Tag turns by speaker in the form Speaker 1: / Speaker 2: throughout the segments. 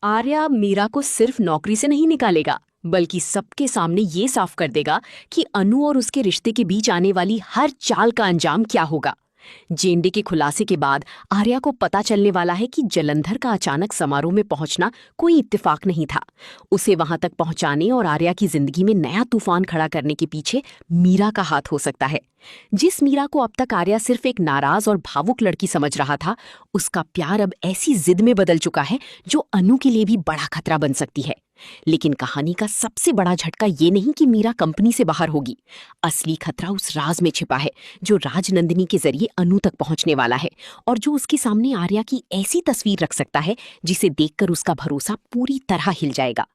Speaker 1: आर्या मीरा को सिर्फ नौकरी से नहीं निकालेगा, बल्कि सबके सामने ये साफ कर देगा कि अनु और उसके रिश्ते के बीच आने वाली हर चाल का अंजाम क्या होगा। जेंडे के खुलासे के बाद आर्या को पता चलने वाला है कि जलंधर का अचानक समारोह में पहुंचना कोई इत्तेफाक नहीं था। उसे वहां तक पहुंचाने और आर्या की जिंदगी में नया तूफान खड़ा करने के पीछे मीरा का हाथ हो सकता है। जिस मीरा को अब तक आर्या सिर्फ एक नाराज और भावुक लड़की समझ रहा था, उसका प्यार अब ऐसी जिद में बदल चुका है जो अनु के लिए भी बड़ा खतरा बन सकती है। लेकिन कहानी का सबसे बड़ा झटका ये नहीं कि मीरा कंपनी से बाहर होगी। असली खतरा उस राज में छिपा है जो राजनंदिनी के जरिए अनु तक पहुंचने वाला है और जो उसके सामने आर्या की ऐसी तस्वीर रख सकता है जिसे देखकर उसका भरोसा पूरी तरह हिल जाएगा।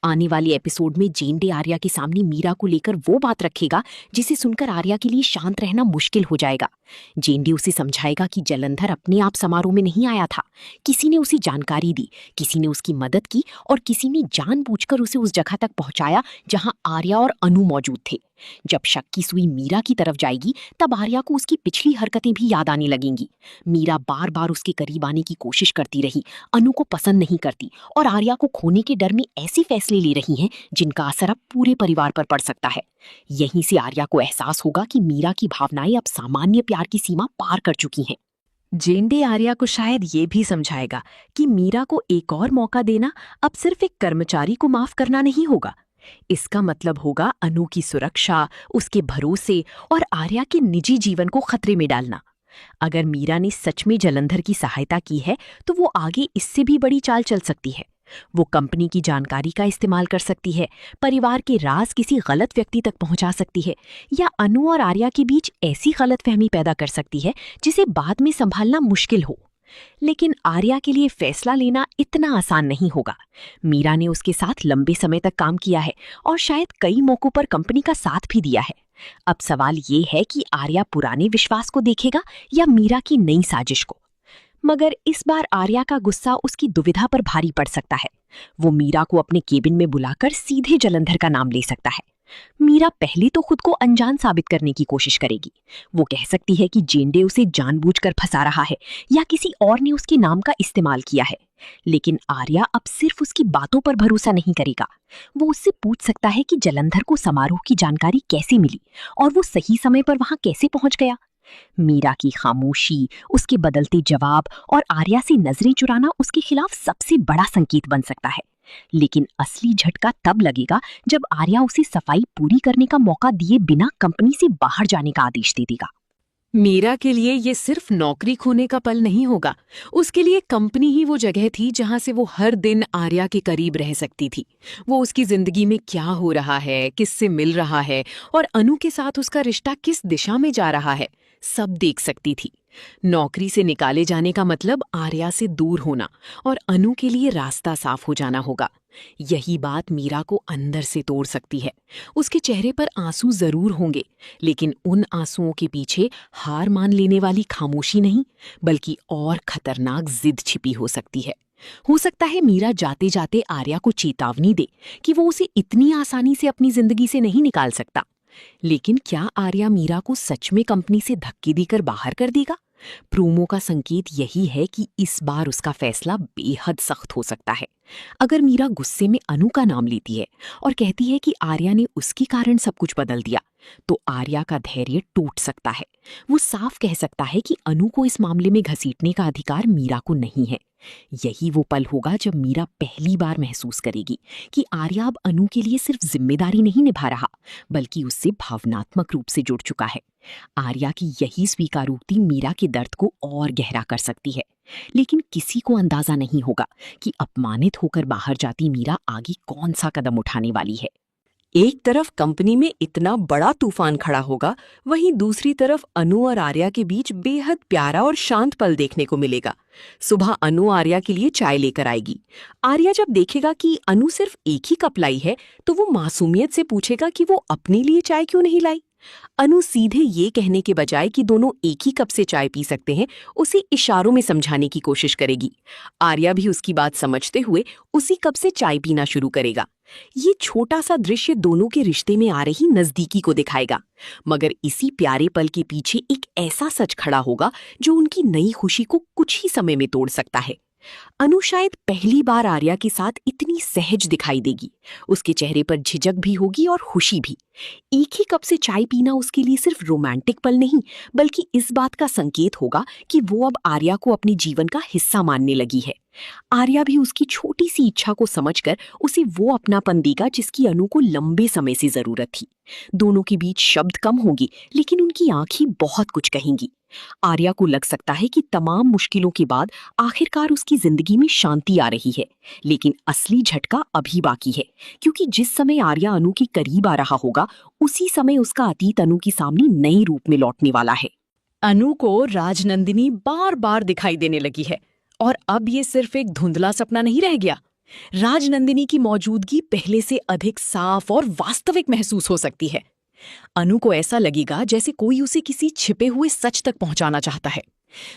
Speaker 1: आने वाले एपिसोड में जेंडे आर्या के सामने मीरा को लेकर वो बात रखेगा जिसे सुनकर आर्या के लिए शांत रहना मुश्किल हो जाएगा। जेंडे उसे समझाएगा कि जलंधर अपने आप समारोह में नहीं आया था। किसी ने उसे जानकारी दी, किसी ने उसकी मदद की और किसी ने जानबूझकर उसे उस जगह तक पहुंचाया जहां आर्या और अनु मौजूद थे। जब शक की सुई मीरा की तरफ जाएगी, तब आर्या को उसकी पिछली हरकतें भी याद आने लगेंगी। मीरा बार बार उसके करीब आने की कोशिश करती रही, अनु को पसंद नहीं करती और आर्या को खोने के डर में ऐसे फैसले ले रही हैं जिनका असर अब पूरे परिवार पर पड़ सकता है। यहीं से आर्या को एहसास होगा कि मीरा की भावनाएं अब सामान्य प्यार की सीमा पार कर चुकी हैं। जेंडे आर्या को शायद ये भी समझाएगा कि मीरा को एक और मौका देना अब सिर्फ एक कर्मचारी को माफ करना नहीं होगा। इसका मतलब होगा अनु की सुरक्षा, उसके भरोसे और आर्या के निजी जीवन को खतरे में डालना। अगर मीरा ने सच में जलंधर की सहायता की है तो वो आगे इससे भी बड़ी चाल चल सकती है। वो कंपनी की जानकारी का इस्तेमाल कर सकती है, परिवार के राज किसी गलत व्यक्ति तक पहुंचा सकती है या अनु और आर्या के बीच ऐसी गलतफहमी पैदा कर सकती है जिसे बाद में संभालना मुश्किल हो। लेकिन आर्या के लिए फैसला लेना इतना आसान नहीं होगा। मीरा ने उसके साथ लंबे समय तक काम किया है और शायद कई मौकों पर कंपनी का साथ भी दिया है। अब सवाल ये है कि आर्या पुराने विश्वास को देखेगा या मीरा की नई साजिश को। मगर इस बार आर्या का गुस्सा उसकी दुविधा पर भारी पड़ सकता है। वो मीरा को अपने केबिन में बुलाकर सीधे जलंधर का नाम ले सकता है। मीरा पहले तो खुद को अनजान साबित करने की कोशिश करेगी। वो कह सकती है कि जेंडे उसे जानबूझकर फंसा रहा है या किसी और ने उसके नाम का इस्तेमाल किया है। लेकिन आर्या अब सिर्फ उसकी बातों पर भरोसा नहीं करेगा। वो उससे पूछ सकता है कि जलंधर को समारोह की जानकारी कैसे मिली और वो सही समय पर वहां कैसे पहुंच गया। मीरा की खामोशी, उसके बदलते जवाब और आर्या से नजरें चुराना उसके खिलाफ सबसे बड़ा संकेत बन सकता है। लेकिन असली झटका तब लगेगा जब आर्या उसे सफाई पूरी करने का मौका दिए बिना कंपनी से बाहर जाने का आदेश दे देगा।
Speaker 2: मीरा के लिए ये सिर्फ नौकरी खोने का पल नहीं होगा। उसके लिए कंपनी ही वो जगह थी जहां से वो हर दिन आर्या के करीब रह सकती थी। वो उसकी जिंदगी में क्या हो रहा है, किससे मिल रहा है और अनु के साथ उसका रिश्ता किस दिशा में जा रहा है, सब देख सकती थी। नौकरी से निकाले जाने का मतलब आर्या से दूर होना और अनु के लिए रास्ता साफ हो जाना होगा। यही बात मीरा को अंदर से तोड़ सकती है। उसके चेहरे पर आंसू जरूर होंगे, लेकिन उन आंसुओं के पीछे हार मान लेने वाली खामोशी नहीं, बल्कि और खतरनाक जिद छिपी हो सकती है। हो सकता है मीरा जाते जाते आर्या को चेतावनी दे कि वो उसे इतनी आसानी से अपनी जिंदगी से नहीं निकाल सकता। लेकिन क्या आर्या मीरा को सच में कंपनी से धक्के देकर बाहर कर देगा? प्रोमो का संकेत यही है कि इस बार उसका फैसला बेहद सख्त हो सकता है। अगर मीरा गुस्से में अनु का नाम लेती है और कहती है कि आर्या ने उसके कारण सब कुछ बदल दिया, तो आर्या का धैर्य टूट सकता है। वो साफ कह सकता है कि अनु को इस मामले में घसीटने का अधिकार मीरा को नहीं है। यही वो पल होगा जब मीरा पहली बार महसूस करेगी कि आर्या अब अनु के लिए सिर्फ जिम्मेदारी नहीं निभा रहा, बल्कि उससे भावनात्मक रूप से जुड़ चुका है। आर्या की यही स्वीकारोक्ति मीरा के दर्द को और गहरा कर सकती है। लेकिन किसी को अंदाजा नहीं होगा कि अपमानित होकर बाहर जाती मीरा आगे कौन सा कदम उठाने वाली है।
Speaker 1: एक तरफ कंपनी में इतना बड़ा तूफान खड़ा होगा, वहीं दूसरी तरफ अनु और आर्या के बीच बेहद प्यारा और शांत पल देखने को मिलेगा। सुबह अनु आर्या के लिए चाय लेकर आएगी। आर्या जब देखेगा कि अनु सिर्फ एक ही कप लाई है, तो वो मासूमियत से पूछेगा कि वो अपने लिए चाय क्यों नहीं लाई। अनु सीधे ये कहने के बजाय कि दोनों एक ही कप से चाय पी सकते हैं, उसे इशारों में समझाने की कोशिश करेगी। आर्या भी उसकी बात समझते हुए उसी कप से चाय पीना शुरू करेगा। ये छोटा सा दृश्य दोनों के रिश्ते में आ रही नजदीकी को दिखाएगा, मगर इसी प्यारे पल के पीछे एक ऐसा सच खड़ा होगा जो उनकी नई खुशी को कुछ ही समय में तोड़ सकता है।
Speaker 2: अनु शायद पहली बार आर्या के साथ इतनी सहज दिखाई देगी। उसके चेहरे पर झिझक भी होगी और खुशी भी। एक ही कप से चाय पीना उसके लिए सिर्फ रोमांटिक पल नहीं, बल्कि इस बात का संकेत होगा कि वो अब आर्या को अपने जीवन का हिस्सा मानने लगी है। आर्या भी उसकी छोटी सी इच्छा को समझकर उसे वो अपनापन देगा जिसकी अनु को लंबे समय से जरूरत थी। दोनों के बीच शब्द कम होंगी, लेकिन उनकी आंखें बहुत कुछ कहेंगी। आर्या को लग सकता है कि तमाम मुश्किलों के बाद आखिरकार उसकी जिंदगी में शांति आ रही है, लेकिन असली झटका अभी बाकी है, क्योंकि जिस समय आर्या अनु के करीब आ रहा होगा, उसी समय उसका अतीत अनु के सामने नए रूप में लौटने वाला है।
Speaker 1: अनु को राजनंदिनी बार बार दिखाई देने लगी है, और अब ये सिर्फ एक धुंधला सपना नहीं रह गया। राजनंदिनी की मौजूदगी पहले से अधिक साफ और वास्तविक महसूस हो सकती है। अनु को ऐसा लगेगा जैसे कोई उसे किसी छिपे हुए सच तक पहुंचाना चाहता है।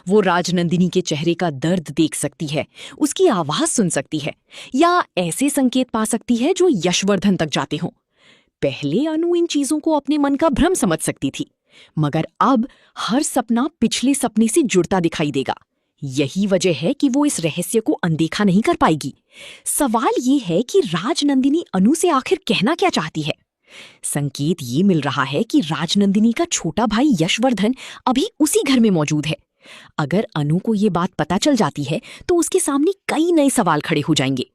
Speaker 1: वो राजनंदिनी के चेहरे का दर्द देख सकती है, उसकी आवाज सुन सकती है, या ऐसे संकेत पा सकती है जो यशवर्धन तक जाते हों। पहले अनु इन चीजों को अपने मन का भ्रम समझ सकती थी, मगर अब हर सपना पिछले सपने से जुड़ता दिखाई देगा। यही वजह है कि वो इस रहस्य को अनदेखा नहीं कर पाएगी। सवाल ये है कि राजनंदिनी अनु से आखिर कहना क्या चाहती है। संकेत ये मिल रहा है कि राजनंदिनी का छोटा भाई यशवर्धन अभी उसी घर में मौजूद है। अगर अनु को ये बात पता चल जाती है तो उसके सामने कई नए सवाल खड़े हो जाएंगे।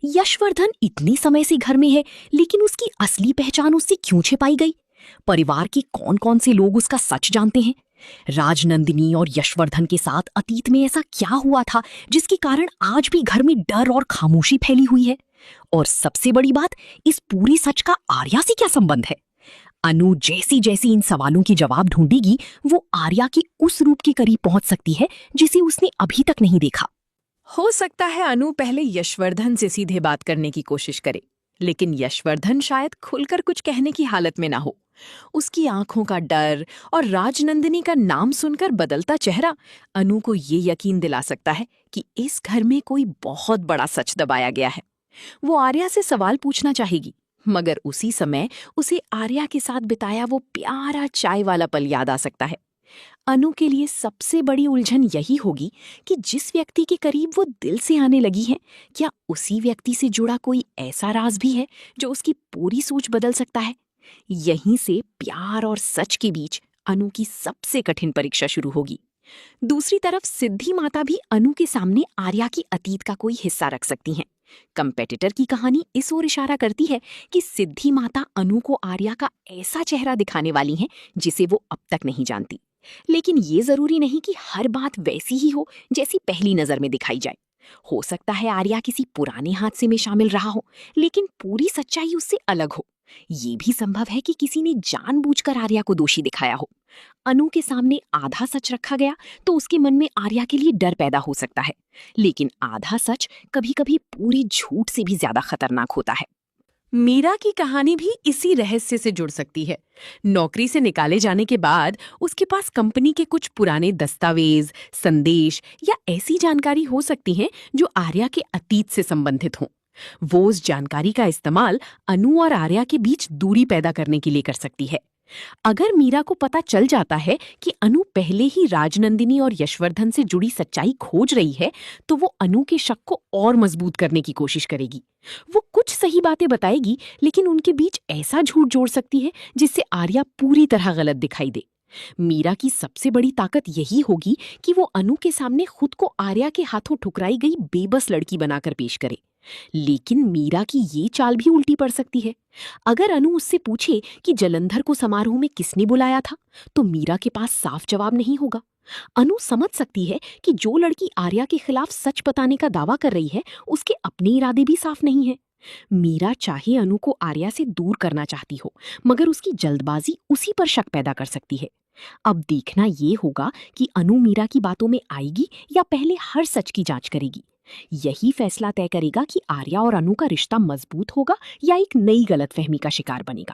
Speaker 1: यशवर्धन इतने समय से घर में है, लेकिन उसकी असली पहचान उससे क्यों छिपाई गई? परिवार के कौन कौन से लोग उसका सच जानते हैं? राजनंदिनी और यशवर्धन के साथ अतीत में ऐसा क्या हुआ था जिसके कारण आज भी घर में डर और खामोशी फैली हुई है? और सबसे बड़ी बात, इस पूरी सच का आर्या से क्या संबंध है? अनु जैसी जैसी इन सवालों के जवाब ढूंढेगी, वो आर्या के उस रूप के करीब पहुंच सकती है जिसे उसने अभी तक नहीं देखा।
Speaker 2: हो सकता है अनु पहले यशवर्धन से सीधे बात करने की कोशिश करे, लेकिन यशवर्धन शायद खुलकर कुछ कहने की हालत में ना हो। उसकी आंखों का डर और राजनंदिनी का नाम सुनकर बदलता चेहरा अनु को ये यकीन दिला सकता है कि इस घर में कोई बहुत बड़ा सच दबाया गया है। वो आर्या से सवाल पूछना चाहेगी, मगर उसी समय उसे आर्या के साथ बिताया वो प्यारा चाय वाला पल याद आ सकता है। अनु के लिए सबसे बड़ी उलझन यही होगी कि जिस व्यक्ति के करीब वो दिल से आने लगी है, क्या उसी व्यक्ति से जुड़ा कोई ऐसा राज भी है जो उसकी पूरी सोच बदल सकता है? यहीं से प्यार और सच के बीच अनु की सबसे कठिन परीक्षा शुरू होगी। दूसरी तरफ सिद्धि माता भी अनु के सामने आर्या की अतीत का कोई हिस्सा रख सकती हैं। कंपेटिटर की कहानी इस ओर इशारा करती है कि सिद्धि माता अनु को आर्या का ऐसा चेहरा दिखाने वाली हैं जिसे वो अब तक नहीं जानती। लेकिन ये जरूरी नहीं कि हर बात वैसी ही हो जैसी पहली नजर में दिखाई जाए। हो सकता है आर्या किसी पुराने हादसे में शामिल रहा हो, लेकिन पूरी सच्चाई उससे अलग हो। ये भी संभव है कि किसी ने जानबूझकर आर्या को दोषी दिखाया हो। अनु के सामने आधा सच रखा गया तो उसके मन में आर्या के लिए डर पैदा हो सकता है, लेकिन आधा सच कभी-कभी पूरे झूठ से भी ज्यादा खतरनाक होता है। मीरा की कहानी भी इसी रहस्य से जुड़ सकती है। नौकरी से निकाले जाने के बाद उसके पास कंपनी के कुछ पुराने दस्तावेज, संदेश या ऐसी जानकारी हो सकती है जो आर्या के अतीत से संबंधित हों। वो उस जानकारी का इस्तेमाल अनु और आर्या के बीच दूरी पैदा करने के लिए कर सकती है। अगर मीरा को पता चल जाता है कि अनु पहले ही राजनंदिनी और यशवर्धन से जुड़ी सच्चाई खोज रही है, तो वो अनु के शक को और मजबूत करने की कोशिश करेगी। वो कुछ सही बातें बताएगी, लेकिन उनके बीच ऐसा झूठ जोड़ सकती है जिससे आर्या पूरी तरह गलत दिखाई दे। मीरा की सबसे बड़ी ताकत यही होगी कि वो अनु के सामने खुद को आर्या के हाथों ठुकराई गई बेबस लड़की बनाकर पेश करे। लेकिन मीरा की ये चाल भी उल्टी पड़ सकती है। अगर अनु उससे पूछे कि जलंधर को समारोह में किसने बुलाया था, तो मीरा के पास साफ जवाब नहीं होगा। अनु समझ सकती है कि जो लड़की आर्या के खिलाफ सच बताने का दावा कर रही है, उसके अपने इरादे भी साफ नहीं है। मीरा चाहे अनु को आर्या से दूर करना चाहती हो, मगर उसकी जल्दबाजी उसी पर शक पैदा कर सकती है। अब देखना ये होगा कि अनु मीरा की बातों में आएगी या पहले हर सच की जांच करेगी। यही फैसला तय करेगा कि आर्या और अनु का रिश्ता मजबूत होगा या एक नई गलतफहमी का शिकार बनेगा।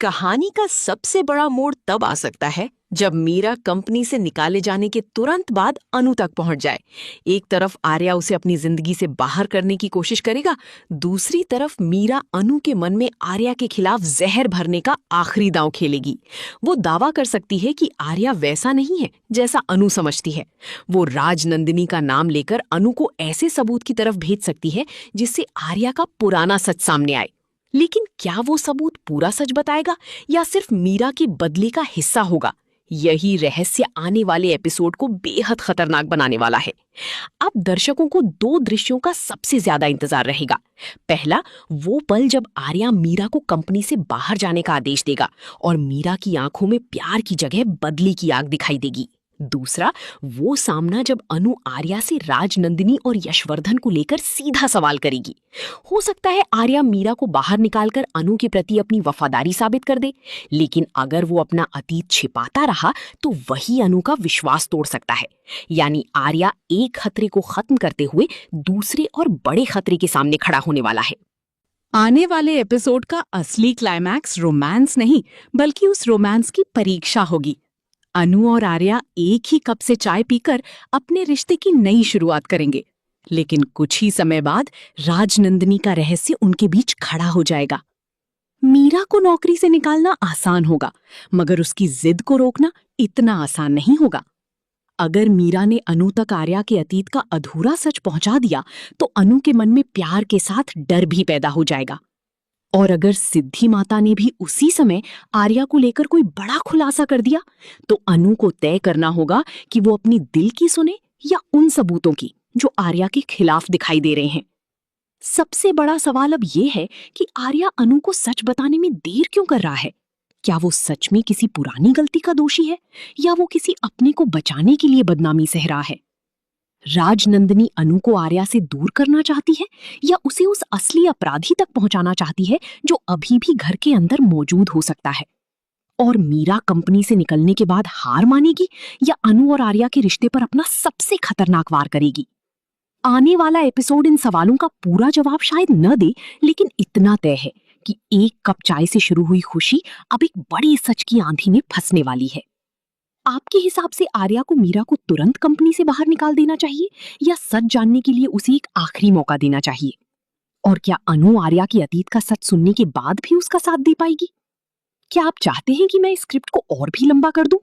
Speaker 2: कहानी का सबसे बड़ा मोड़ तब आ सकता है जब मीरा कंपनी से निकाले जाने के तुरंत बाद अनु तक पहुंच जाए। एक तरफ आर्या उसे अपनी जिंदगी से बाहर करने की कोशिश करेगा, दूसरी तरफ मीरा अनु के मन में आर्या के खिलाफ जहर भरने का आखिरी दांव खेलेगी। वो दावा कर सकती है कि आर्या वैसा नहीं है जैसा अनु समझती है। वो राजनंदिनी का नाम लेकर अनु को ऐसे सबूत की तरफ भेज सकती है जिससे आर्या का पुराना सच सामने आए। लेकिन क्या वो सबूत पूरा सच बताएगा या सिर्फ मीरा की बदली का हिस्सा होगा? यही रहस्य आने वाले एपिसोड को बेहद खतरनाक बनाने वाला है। अब दर्शकों को दो दृश्यों का सबसे ज्यादा इंतजार रहेगा। पहला, वो पल जब आर्या मीरा को कंपनी से बाहर जाने का आदेश देगा और मीरा की आंखों में प्यार की जगह बदली की आग दिखाई देगी। दूसरा, वो सामना जब अनु आर्या से राजनंदिनी और यशवर्धन को लेकर सीधा सवाल करेगी। हो सकता है आर्या मीरा को बाहर निकालकर अनु के प्रति अपनी वफादारी साबित कर दे, लेकिन अगर वो अपना अतीत छिपाता रहा तो वही अनु का विश्वास तोड़ सकता है। यानी आर्या एक खतरे को खत्म करते हुए दूसरे और बड़े खतरे के सामने खड़ा होने वाला है।
Speaker 3: आने वाले एपिसोड का असली क्लाइमैक्स रोमांस नहीं, बल्कि उस रोमांस की परीक्षा होगी। अनु और आर्या एक ही कप से चाय पीकर अपने रिश्ते की नई शुरुआत करेंगे, लेकिन कुछ ही समय बाद राजनंदिनी का रहस्य उनके बीच खड़ा हो जाएगा। मीरा को नौकरी से निकालना आसान होगा, मगर उसकी जिद को रोकना इतना आसान नहीं होगा। अगर मीरा ने अनु तक आर्या के अतीत का अधूरा सच पहुंचा दिया तो अनु के मन में प्यार के साथ डर भी पैदा हो जाएगा। और अगर सिद्धि माता ने भी उसी समय आर्या को लेकर कोई बड़ा खुलासा कर दिया तो अनु को तय करना होगा कि वो अपनी दिल की सुने या उन सबूतों की जो आर्या के खिलाफ दिखाई दे रहे हैं। सबसे बड़ा सवाल अब ये है कि आर्या अनु को सच बताने में देर क्यों कर रहा है? क्या वो सच में किसी पुरानी गलती का दोषी है या वो किसी अपने को बचाने के लिए बदनामी सह रहा है? राजनंदिनी अनु को आर्या से दूर करना चाहती है या उसे उस असली अपराधी तक पहुंचाना चाहती है जो अभी भी घर के अंदर मौजूद हो सकता है? और मीरा कंपनी से निकलने के बाद हार मानेगी या अनु और आर्या के रिश्ते पर अपना सबसे खतरनाक वार करेगी? आने वाला एपिसोड इन सवालों का पूरा जवाब शायद न दे, लेकिन इतना तय है कि एक कप चाय से शुरू हुई खुशी अब एक बड़ी सच की आंधी में फंसने वाली है। आपके हिसाब से आर्या को मीरा को तुरंत कंपनी से बाहर निकाल देना चाहिए या सच जानने के लिए उसे एक आखिरी मौका देना चाहिए? और क्या अनु आर्या की अतीत का सच सुनने के बाद भी उसका साथ दे पाएगी? क्या आप चाहते हैं कि मैं इस स्क्रिप्ट को और भी लंबा कर दूं?